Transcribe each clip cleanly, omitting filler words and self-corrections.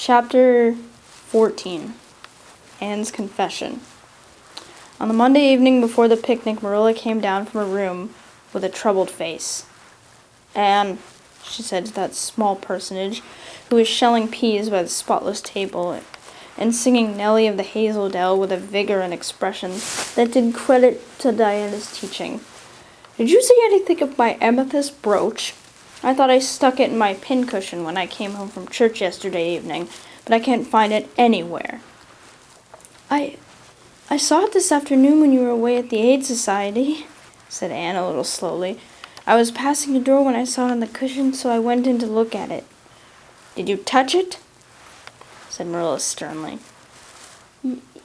Chapter 14. Anne's Confession. On the Monday evening before the picnic, Marilla came down from her room with a troubled face. "Anne," she said to that small personage who was shelling peas by the spotless table and singing Nellie of the Hazel Dell with a vigor and expression that did credit to Diana's teaching, "did you see anything of my amethyst brooch? I thought I stuck it in my pincushion when I came home from church yesterday evening, but I can't find it anywhere." I saw it this afternoon when you were away at the Aid Society," said Anne a little slowly. "I was passing the door when I saw it on the cushion, so I went in to look at it." "Did you touch it?" said Marilla sternly.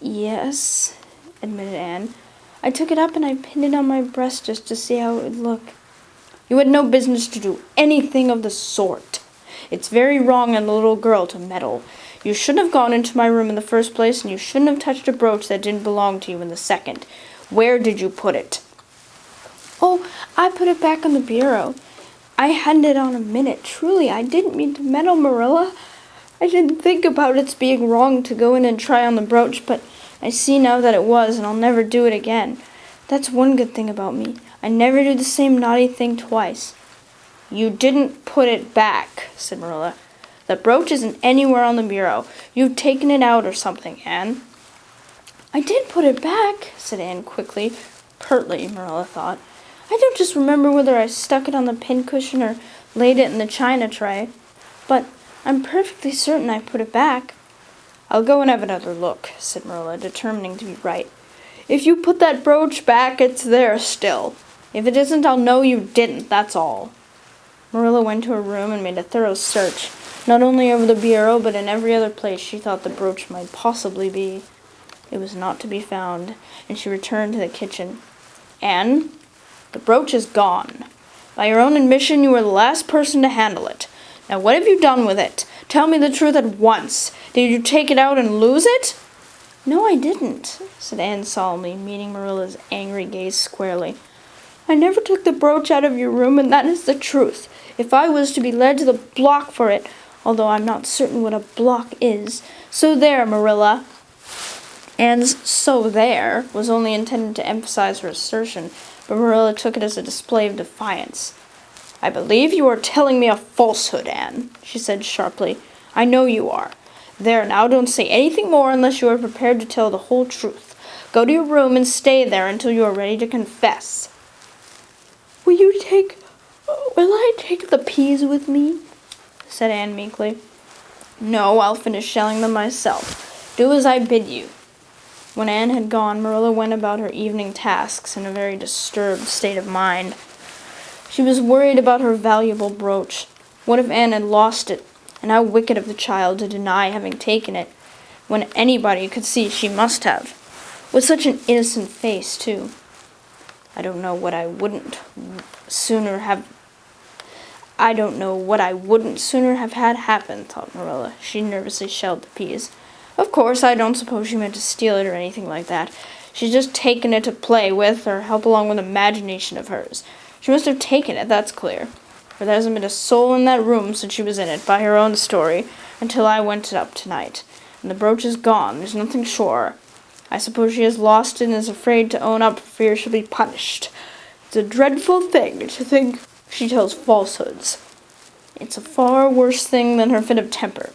Yes," admitted Anne. "I took it up and I pinned it on my breast just to see how it would look." "You had no business to do anything of the sort. It's very wrong in a little girl to meddle. You shouldn't have gone into my room in the first place, and you shouldn't have touched a brooch that didn't belong to you in the second. Where did you put it?" "Oh, I put it back on the bureau. I hadn't it on a minute. Truly, I didn't mean to meddle, Marilla. I didn't think about its being wrong to go in and try on the brooch, but I see now that it was, and I'll never do it again. That's one good thing about me. I never do the same naughty thing twice." "You didn't put it back," said Marilla. "The brooch isn't anywhere on the bureau. You've taken it out or something, Anne." "I did put it back," said Anne quickly, pertly, Marilla thought. "I don't just remember whether I stuck it on the pincushion or laid it in the china tray. But I'm perfectly certain I put it back." "I'll go and have another look," said Marilla, determining to be right. "If you put that brooch back, it's there still. If it isn't, I'll know you didn't, that's all." Marilla went to her room and made a thorough search, not only over the bureau, but in every other place she thought the brooch might possibly be. It was not to be found, and she returned to the kitchen. "Anne, the brooch is gone. By your own admission, you were the last person to handle it. Now what have you done with it? Tell me the truth at once. Did you take it out and lose it?" "No, I didn't," said Anne solemnly, meeting Marilla's angry gaze squarely. "I never took the brooch out of your room, and that is the truth. If I was to be led to the block for it, although I'm not certain what a block is. So there, Marilla." Anne's "so there" was only intended to emphasize her assertion, but Marilla took it as a display of defiance. "I believe you are telling me a falsehood, Anne," she said sharply. "I know you are. There, now, don't say anything more unless you are prepared to tell the whole truth. Go to your room and stay there until you are ready to confess." Will I take the peas with me?" said Anne meekly. "No, I'll finish shelling them myself. Do as I bid you." When Anne had gone, Marilla went about her evening tasks in a very disturbed state of mind. She was worried about her valuable brooch. What if Anne had lost it? And how wicked of the child to deny having taken it, when anybody could see she must have. With such an innocent face, too. I don't know what I wouldn't sooner have had happen, thought Marilla. She nervously shelled the peas. Of course, I don't suppose she meant to steal it or anything like that. She's just taken it to play with or help along with imagination of hers. She must have taken it, that's clear. For there hasn't been a soul in that room since she was in it, by her own story, until I went up tonight. And the brooch is gone. There's nothing sure. I suppose she has lost it and is afraid to own up for fear she'll be punished. It's a dreadful thing to think she tells falsehoods. It's a far worse thing than her fit of temper.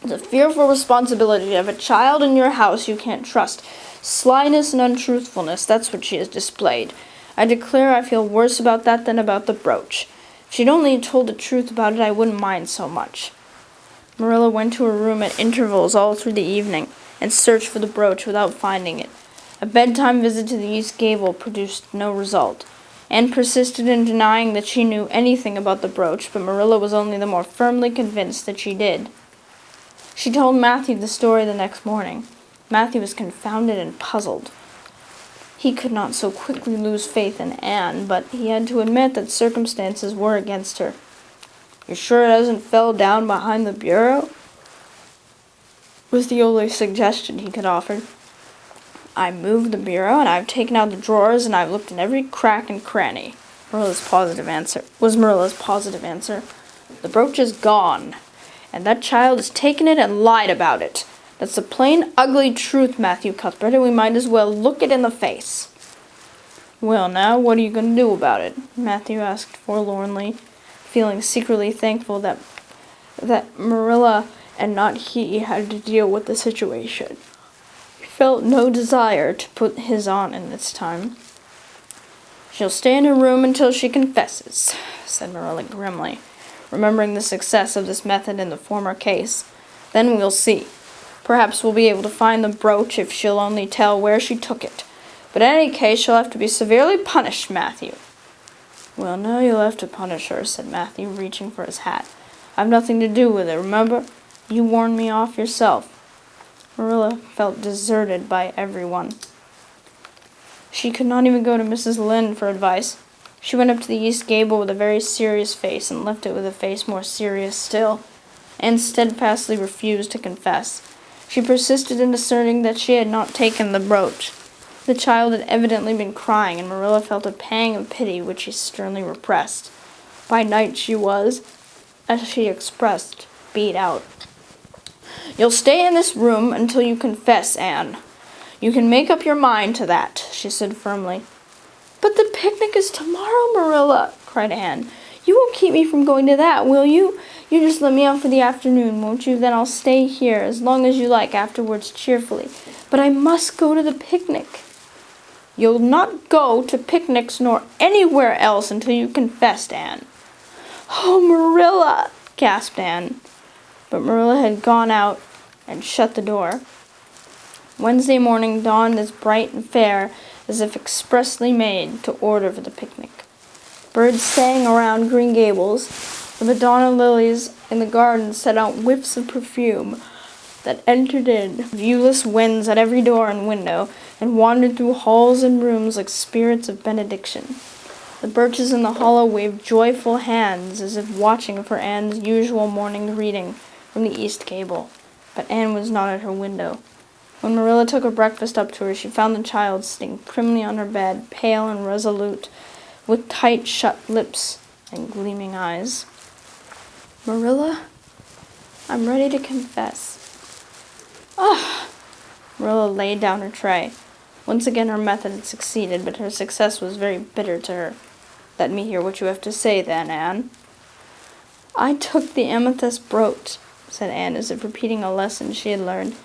It's a fearful responsibility to have a child in your house you can't trust. Slyness and untruthfulness, that's what she has displayed. I declare I feel worse about that than about the brooch. If she'd only told the truth about it, I wouldn't mind so much." Marilla went to her room at intervals all through the evening and searched for the brooch without finding it. A bedtime visit to the east gable produced no result. Anne persisted in denying that she knew anything about the brooch, but Marilla was only the more firmly convinced that she did. She told Matthew the story the next morning. Matthew was confounded and puzzled. He could not so quickly lose faith in Anne, but he had to admit that circumstances were against her. "You're sure it hasn't fell down behind the bureau?" was the only suggestion he could offer. "I moved the bureau, and I've taken out the drawers, and I've looked in every crack and cranny," was Marilla's positive answer. "The brooch is gone. And that child has taken it and lied about it. That's the plain, ugly truth, Matthew Cuthbert, and we might as well look it in the face." "Well, now, what are you going to do about it?" Matthew asked forlornly, feeling secretly thankful that Marilla and not he had to deal with the situation. He felt no desire to put his on in this time. "She'll stay in her room until she confesses," said Marilla grimly, remembering the success of this method in the former case. "Then we'll see. Perhaps we'll be able to find the brooch if she'll only tell where she took it. But in any case, she'll have to be severely punished, Matthew." "Well, now you'll have to punish her," said Matthew, reaching for his hat. "I've nothing to do with it, remember? You warned me off yourself." Marilla felt deserted by everyone. She could not even go to Mrs. Lynde for advice. She went up to the east gable with a very serious face and left it with a face more serious still. Anne steadfastly refused to confess. She persisted in asserting that she had not taken the brooch. The child had evidently been crying, and Marilla felt a pang of pity which she sternly repressed. By night she was, as she expressed, beat out. "You'll stay in this room until you confess, Anne. You can make up your mind to that," she said firmly. "But the picnic is tomorrow, Marilla," cried Anne. "You won't keep me from going to that, will you? You just let me out for the afternoon, won't you? Then I'll stay here as long as you like afterwards cheerfully. But I must go to the picnic." "You'll not go to picnics nor anywhere else until you confessed, Anne." "Oh, Marilla," gasped Anne. But Marilla had gone out and shut the door. Wednesday morning dawned as bright and fair as if expressly made to order for the picnic. Birds sang around Green Gables. The Madonna lilies in the garden set out whiffs of perfume that entered in viewless winds at every door and window and wandered through halls and rooms like spirits of benediction. The birches in the hollow waved joyful hands as if watching for Anne's usual morning reading from the east gable. But Anne was not at her window. When Marilla took her breakfast up to her, she found the child sitting primly on her bed, pale and resolute, with tight shut lips and gleaming eyes. "Marilla, I'm ready to confess." "Ah!" Marilla laid down her tray. Once again her method had succeeded, but her success was very bitter to her. "Let me hear what you have to say, then, Anne." "I took the amethyst brooch," said Anne, as if repeating a lesson she had learned.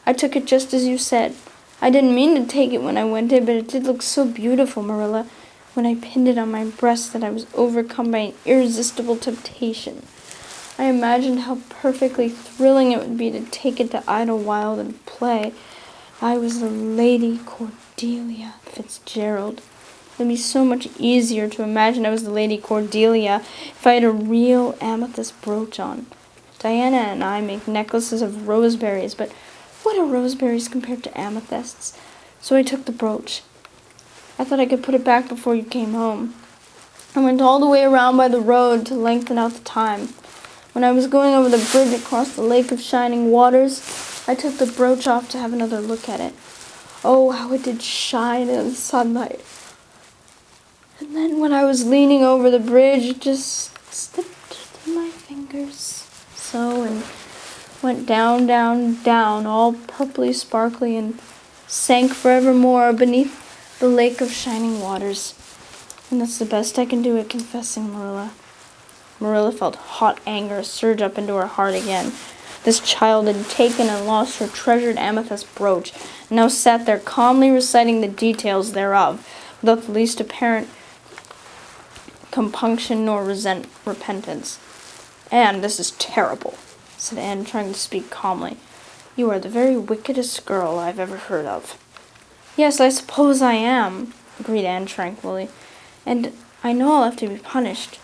"I took it just as you said. I didn't mean to take it when I went in, but it did look so beautiful, Marilla, when I pinned it on my breast that I was overcome by an irresistible temptation. I imagined how perfectly thrilling it would be to take it to Idlewild and play. I was the Lady Cordelia Fitzgerald. It would be so much easier to imagine I was the Lady Cordelia if I had a real amethyst brooch on. Diana and I make necklaces of roseberries, but what are roseberries compared to amethysts? So I took the brooch. I thought I could put it back before you came home. I went all the way around by the road to lengthen out the time. When I was going over the bridge across the lake of shining waters, I took the brooch off to have another look at it. Oh, how it did shine in the sunlight. And then when I was leaning over the bridge, it just slipped through my fingers, so, and went down, down, down, all purply sparkly, and sank forevermore beneath the lake of shining waters. And that's the best I can do at confessing, Marilla." Marilla felt hot anger surge up into her heart again. This child had taken and lost her treasured amethyst brooch, and now sat there calmly reciting the details thereof, without the least apparent compunction nor repentance. "Anne, this is terrible," said Anne, trying to speak calmly. "You are the very wickedest girl I've ever heard of." "Yes, I suppose I am," agreed Anne tranquilly. "And I know I'll have to be punished.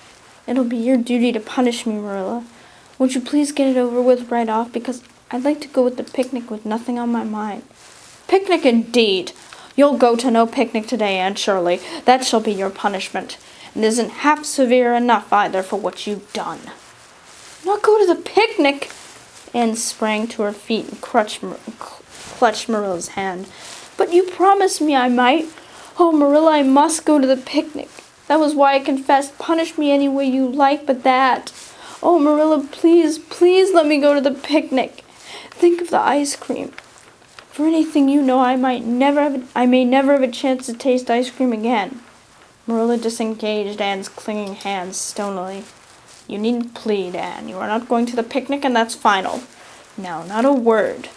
It'll be your duty to punish me, Marilla. Won't you please get it over with right off, because I'd like to go to the picnic with nothing on my mind." "Picnic indeed! You'll go to no picnic today, Anne Shirley. That shall be your punishment. And it isn't half severe enough either for what you've done." "Not go to the picnic?" Anne sprang to her feet and clutched Marilla's hand. "But you promised me I might. Oh, Marilla, I must go to the picnic. That was why I confessed. Punish me any way you like, but that. Oh, Marilla, please, please let me go to the picnic. Think of the ice cream. For anything you know, I may never have a chance to taste ice cream again. Marilla disengaged Anne's clinging hands stonily. You needn't plead, Anne. You are not going to the picnic, and that's final. Now, not a word.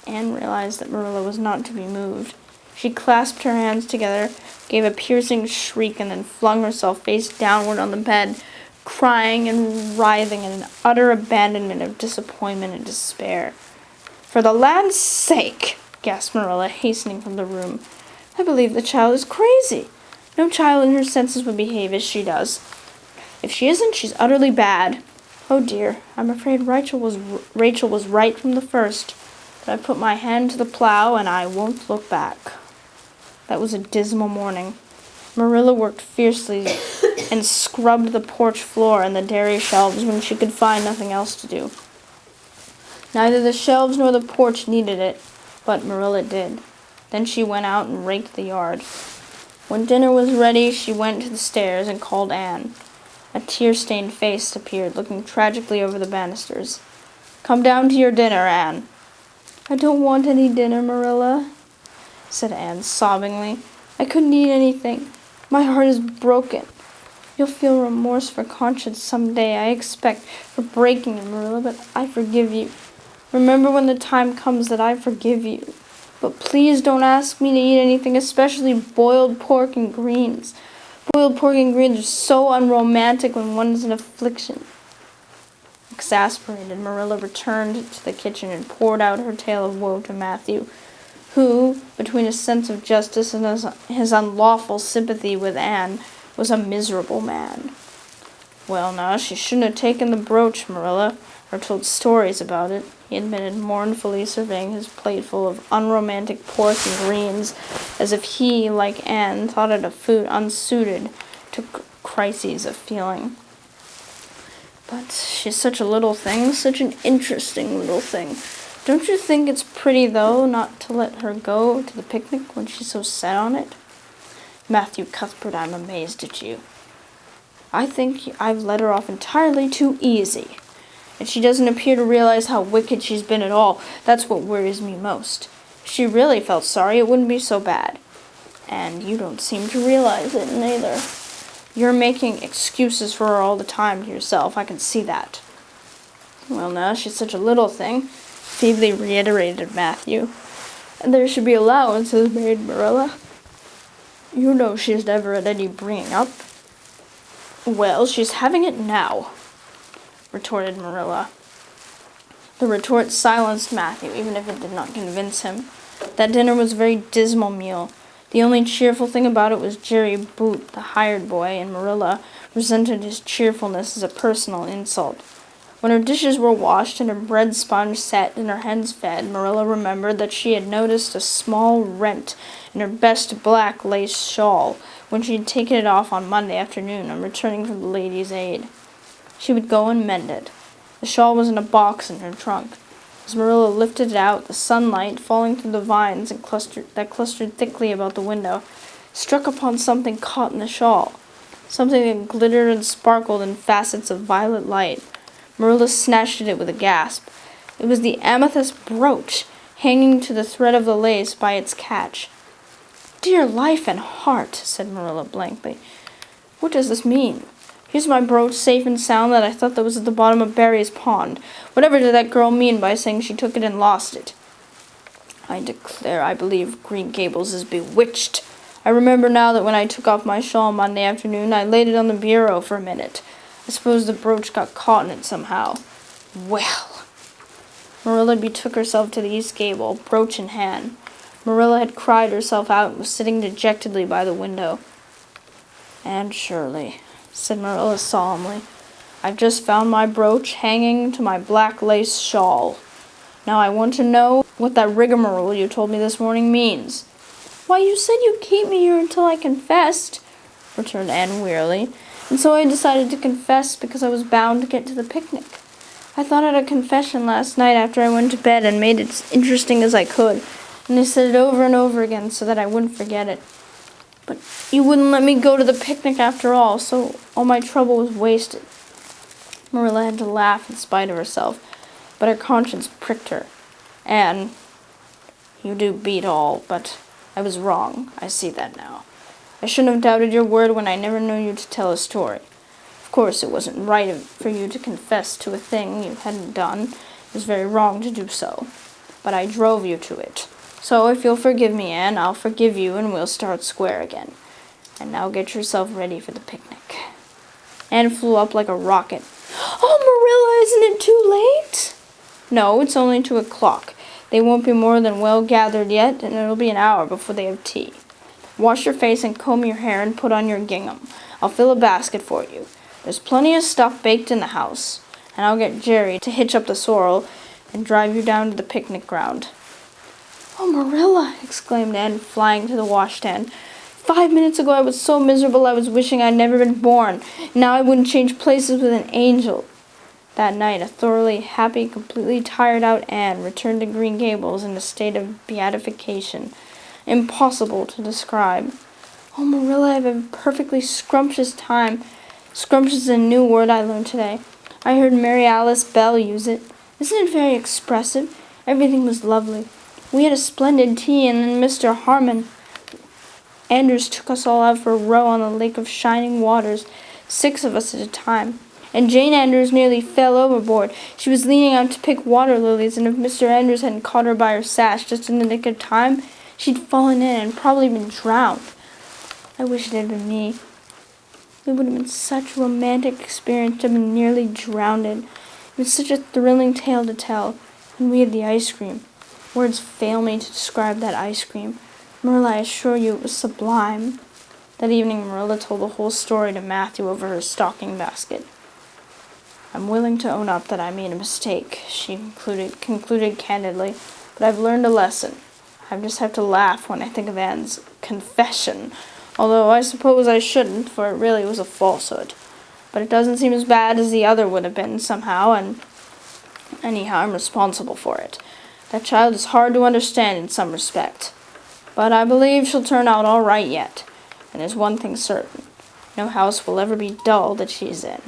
Anne realized that Marilla was not to be moved. She clasped her hands together, gave a piercing shriek, and then flung herself face downward on the bed, crying and writhing in an utter abandonment of disappointment and despair. For the land's sake, gasped Marilla, hastening from the room. I believe the child is crazy. No child in her senses would behave as she does. If she isn't, she's utterly bad. Oh dear, I'm afraid Rachel was right from the first. But I put my hand to the plow, and I won't look back. That was a dismal morning. Marilla worked fiercely and scrubbed the porch floor and the dairy shelves when she could find nothing else to do. Neither the shelves nor the porch needed it, but Marilla did. Then she went out and raked the yard. When dinner was ready, she went to the stairs and called Anne. A tear-stained face appeared, looking tragically over the banisters. Come down to your dinner, Anne. I don't want any dinner, Marilla, said Anne sobbingly. I couldn't eat anything. My heart is broken. You'll feel remorse for conscience some day, I expect, for breaking it, Marilla, but I forgive you. Remember when the time comes that I forgive you. But please don't ask me to eat anything, especially boiled pork and greens. Boiled pork and greens are so unromantic when one is in affliction. Exasperated, Marilla returned to the kitchen and poured out her tale of woe to Matthew, who, between a sense of justice and his unlawful sympathy with Anne, was a miserable man. Well, now, she shouldn't have taken the brooch, Marilla, or told stories about it, he admitted mournfully, surveying his plateful of unromantic pork and greens, as if he, like Anne, thought it a food unsuited to crises of feeling. But she's such a little thing, such an interesting little thing. Don't you think it's pretty, though, not to let her go to the picnic when she's so set on it? Matthew Cuthbert, I'm amazed at you. I think I've let her off entirely too easy. And she doesn't appear to realize how wicked she's been at all. That's what worries me most. If she really felt sorry, it wouldn't be so bad. And you don't seem to realize it, neither. You're making excuses for her all the time to yourself. I can see that. Well, now, she's such a little thing, feebly reiterated Matthew. And there should be allowances made, Marilla. You know she's never had any bringing up. Well, she's having it now, retorted Marilla. The retort silenced Matthew, even if it did not convince him. That dinner was a very dismal meal. The only cheerful thing about it was Jerry Boot, the hired boy, and Marilla resented his cheerfulness as a personal insult. When her dishes were washed and her bread sponge set and her hens fed, Marilla remembered that she had noticed a small rent in her best black lace shawl when she had taken it off on Monday afternoon on returning from the Ladies' Aid. She would go and mend it. The shawl was in a box in her trunk. As Marilla lifted it out, the sunlight, falling through the vines that clustered thickly about the window, struck upon something caught in the shawl, something that glittered and sparkled in facets of violet light. Marilla snatched at it with a gasp. It was the amethyst brooch, hanging to the thread of the lace by its catch. Dear life and heart, said Marilla blankly. What does this mean? Here's my brooch safe and sound that I thought that was at the bottom of Barry's pond. Whatever did that girl mean by saying she took it and lost it? I declare I believe Green Gables is bewitched. I remember now that when I took off my shawl Monday afternoon, I laid it on the bureau for a minute. I suppose the brooch got caught in it somehow. Well. Marilla betook herself to the east gable, brooch in hand. Marilla had cried herself out and was sitting dejectedly by the window. Aunt Shirley, said Marilla solemnly, I've just found my brooch hanging to my black lace shawl. Now I want to know what that rigmarole you told me this morning means. Why, you said you'd keep me here until I confessed, returned Anne wearily, and so I decided to confess because I was bound to get to the picnic. I thought out a confession last night after I went to bed and made it as interesting as I could, and I said it over and over again so that I wouldn't forget it. But you wouldn't let me go to the picnic after all, so all my trouble was wasted. Marilla had to laugh in spite of herself, but her conscience pricked her. Anne, you do beat all, but I was wrong. I see that now. I shouldn't have doubted your word when I never knew you to tell a story. Of course, it wasn't right for you to confess to a thing you hadn't done. It was very wrong to do so. But I drove you to it. So if you'll forgive me, Anne, I'll forgive you and we'll start square again. And now get yourself ready for the picnic. Anne flew up like a rocket. Oh, Marilla, isn't it too late? No, it's only 2:00. They won't be more than well gathered yet, and it'll be an hour before they have tea. Wash your face and comb your hair and put on your gingham. I'll fill a basket for you. There's plenty of stuff baked in the house, and I'll get Jerry to hitch up the sorrel and drive you down to the picnic ground. Oh, Marilla, exclaimed Anne, flying to the washstand. 5 minutes ago I was so miserable I was wishing I'd never been born. Now I wouldn't change places with an angel. That night, a thoroughly happy, completely tired-out Anne returned to Green Gables in a state of beatification, impossible to describe. Oh, Marilla, I've a perfectly scrumptious time. Scrumptious is a new word I learned today. I heard Mary Alice Bell use it. Isn't it very expressive? Everything was lovely. We had a splendid tea, and then Mr. Harmon Andrews took us all out for a row on the lake of shining waters, 6 of us at a time. And Jane Andrews nearly fell overboard. She was leaning out to pick water lilies, and if Mr. Andrews hadn't caught her by her sash just in the nick of time, she'd fallen in and probably been drowned. I wish it had been me. It would have been such a romantic experience to have been nearly drowned. It was such a thrilling tale to tell. And we had the ice cream. Words fail me to describe that ice cream. Marilla, I assure you it was sublime. That evening Marilla told the whole story to Matthew over her stocking basket. I'm willing to own up that I made a mistake, she concluded candidly, but I've learned a lesson. I just have to laugh when I think of Anne's confession, although I suppose I shouldn't, for it really was a falsehood. But it doesn't seem as bad as the other would have been somehow, and anyhow I'm responsible for it. That child is hard to understand in some respect. But I believe she'll turn out all right yet, and there's one thing certain. No house will ever be dull that she's in.